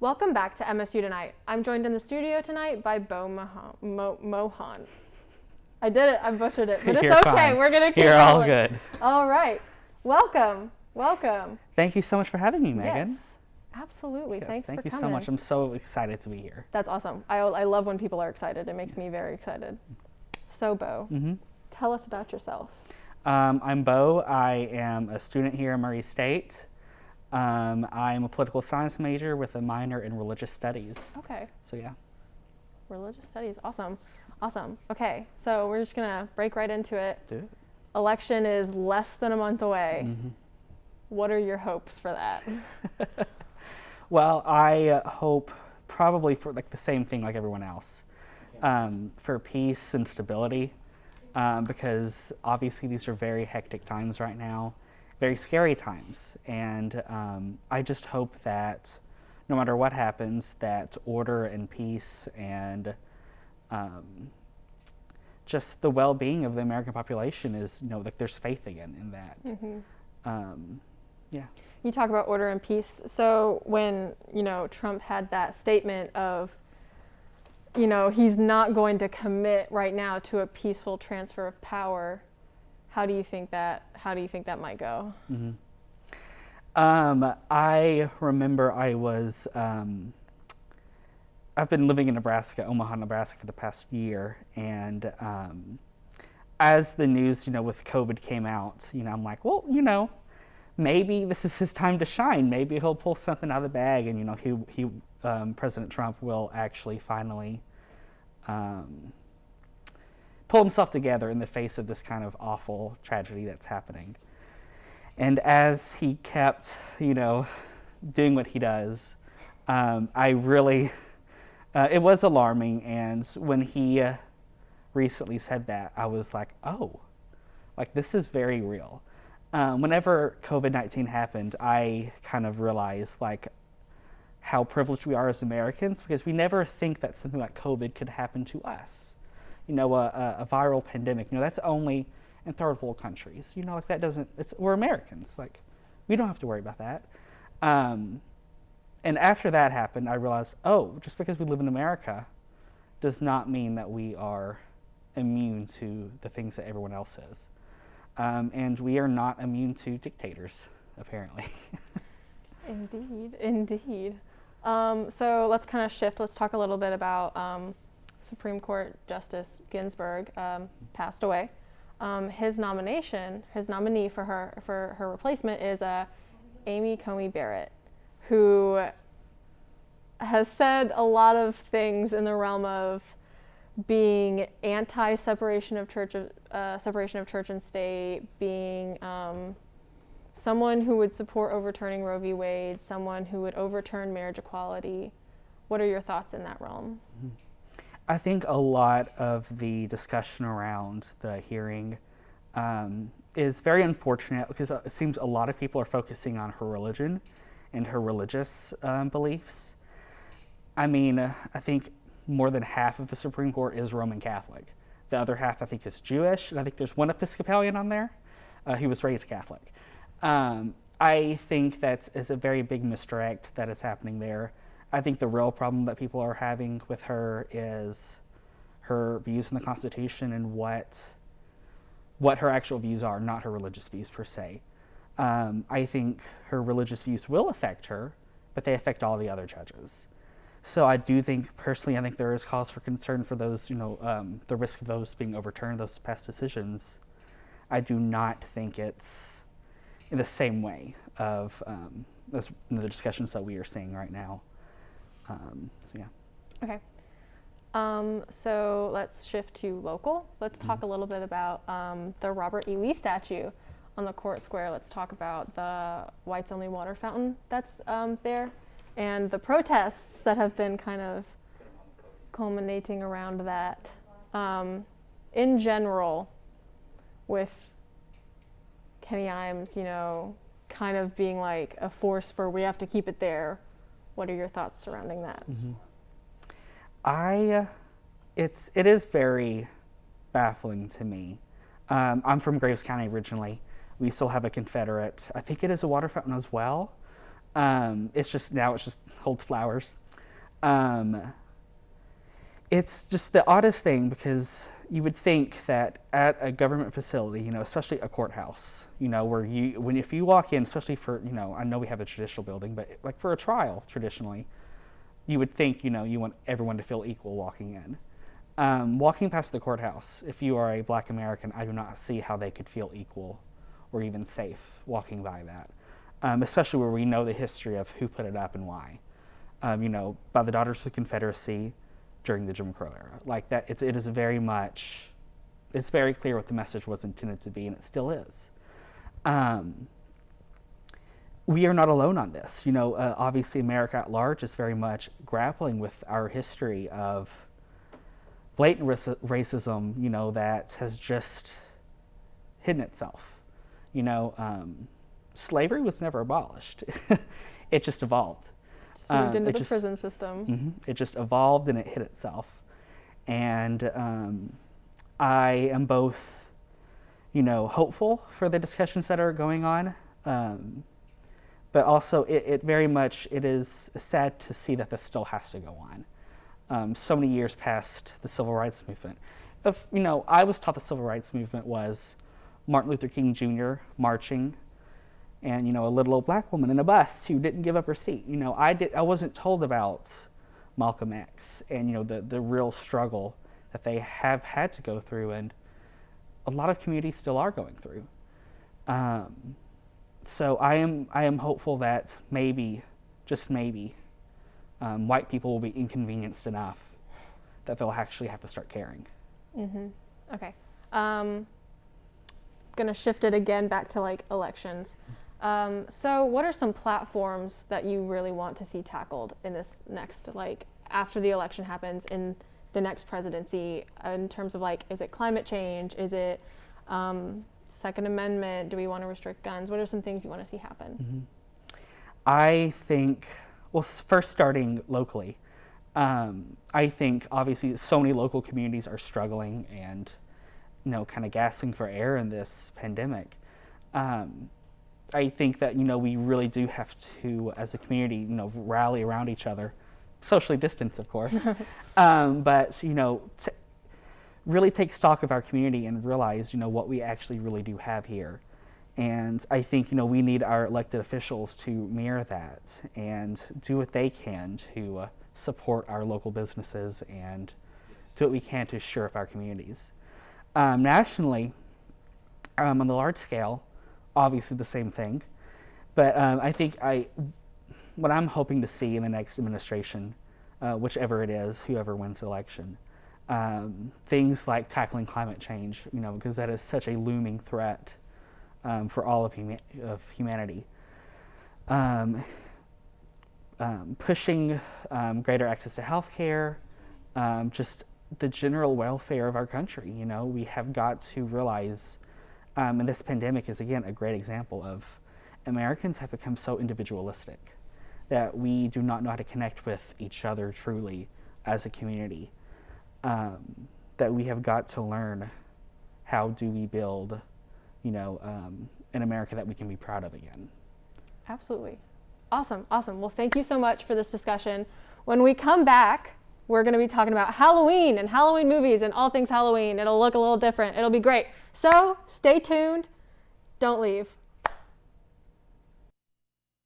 Welcome back to MSU Tonight. I'm joined in the studio tonight by Beau Mohon. I did it. I butchered it, but it's You're okay. fine. We're gonna keep You're all rolling. good. All right. Welcome. Welcome. Thank you so much for having me, Megan. Yes. Absolutely. Yes, Thanks thank for you coming. so much. I'm so excited to be here. That's awesome. I love when people are excited. It makes me very excited. So, Beau, tell us about yourself. I'm Beau. I am a student here at Murray State. I'm a political science major with a minor in religious studies. Okay. So yeah. Religious studies. Awesome. Awesome. Okay. So we're just gonna break right into it. Do it. Election is less than a month away. What are your hopes for that? Well, I hope probably for like the same thing like everyone else, for peace and stability, because obviously these are very hectic times right now, very scary times, and I just hope that no matter what happens, that order and peace and just the well-being of the American population is, like there's faith again in that. Yeah. You talk about order and peace. So when, Trump had that statement of, he's not going to commit right now to a peaceful transfer of power, how do you think that might go? I remember I've been living in Nebraska, Omaha, Nebraska for the past year, and as the news, with COVID came out, I'm like, well, maybe this is his time to shine. Maybe he'll pull something out of the bag, and President Trump will actually finally pull himself together in the face of this kind of awful tragedy that's happening. And as he kept, doing what he does, I really, it was alarming. And when he recently said that, I was like, oh, like this is very real. Whenever COVID-19 happened, I kind of realized like how privileged we are as Americans, because we never think that something like COVID could happen to us. A viral pandemic, that's only in third world countries. Like that doesn't, we're Americans. Like we don't have to worry about that. And after that happened, I realized, oh, just because we live in America does not mean that we are immune to the things that everyone else is. And we are not immune to dictators, apparently. Indeed. So let's kind of shift. Let's talk a little bit about Supreme Court Justice Ginsburg passed away. His nominee for her replacement is Amy Coney Barrett, who has said a lot of things in the realm of being anti-separation of church and state, being someone who would support overturning Roe v. Wade, someone who would overturn marriage equality. What are your thoughts in that realm? I think a lot of the discussion around the hearing is very unfortunate, because it seems a lot of people are focusing on her religion and her religious beliefs. I mean, I think more than half of the Supreme Court is Roman Catholic. The other half, I think, is Jewish, and I think there's one Episcopalian on there who was raised Catholic. I think that is a very big misdirect that is happening there. I think the real problem that people are having with her is her views in the Constitution and what her actual views are, not her religious views per se. I think her religious views will affect her, but they affect all the other judges. So I do think, personally, I think there is cause for concern for those, the risk of those being overturned, those past decisions. I do not think it's in the same way of the discussions that we are seeing right now. So yeah. Okay. So let's shift to local. Let's talk a little bit about the Robert E. Lee statue on the court square. Let's talk about the whites only water fountain that's there, and the protests that have been kind of culminating around that. In general, with Kenny Imes, kind of being like a force for we have to keep it there. What are your thoughts surrounding that? It is very baffling to me. I'm from Graves County originally. We still have a Confederate, I think it is a water fountain as well. It's just holds flowers. Um, it's just the oddest thing because you would think that at a government facility, especially a courthouse, where if you walk in, especially for, I know we have a traditional building, but like for a trial traditionally, you would think, you want everyone to feel equal walking in. Walking past the courthouse, if you are a Black American, I do not see how they could feel equal or even safe walking by that, especially where we know the history of who put it up and why. By the Daughters of the Confederacy during the Jim Crow era. Like that, it is very much, it's very clear what the message was intended to be, and it still is. We are not alone on this. Obviously America at large is very much grappling with our history of blatant racism, that has just hidden itself. Slavery was never abolished. It just evolved. Just moved into the prison system. Mm-hmm, it just evolved and it hid itself. And I am both, hopeful for the discussions that are going on, but also it is sad to see that this still has to go on. So many years past the civil rights movement. I was taught the civil rights movement was Martin Luther King Jr. marching, and a little old Black woman in a bus who didn't give up her seat. I wasn't told about Malcolm X and the real struggle that they have had to go through, and a lot of communities still are going through. So I am hopeful that maybe, just maybe, white people will be inconvenienced enough that they'll actually have to start caring. Mm-hmm. Okay. Gonna shift it again back to like elections. So what are some platforms that you really want to see tackled in this next, like after the election happens in the next presidency, in terms of like, is it climate change? Is it Second Amendment? Do we want to restrict guns? What are some things you want to see happen? Mm-hmm. I think, well, first starting locally, I think obviously so many local communities are struggling and, kind of gasping for air in this pandemic. I think that, we really do have to, as a community, rally around each other, socially distanced, of course, but, really take stock of our community and realize, what we actually really do have here. And I think, we need our elected officials to mirror that and do what they can to support our local businesses and do what we can to shore up our communities. Nationally, on the large scale, obviously the same thing, but I think what I'm hoping to see in the next administration, whichever it is, whoever wins the election, things like tackling climate change, because that is such a looming threat for all of humanity. Pushing greater access to health care, just the general welfare of our country. We have got to realize, and this pandemic is again a great example of Americans have become so individualistic that we do not know how to connect with each other truly as a community. That we have got to learn how do we build, an America that we can be proud of again. Absolutely. Awesome. Well, thank you so much for this discussion. When we come back, we're going to be talking about Halloween and Halloween movies and all things Halloween. It'll look a little different. It'll be great. So stay tuned. Don't leave.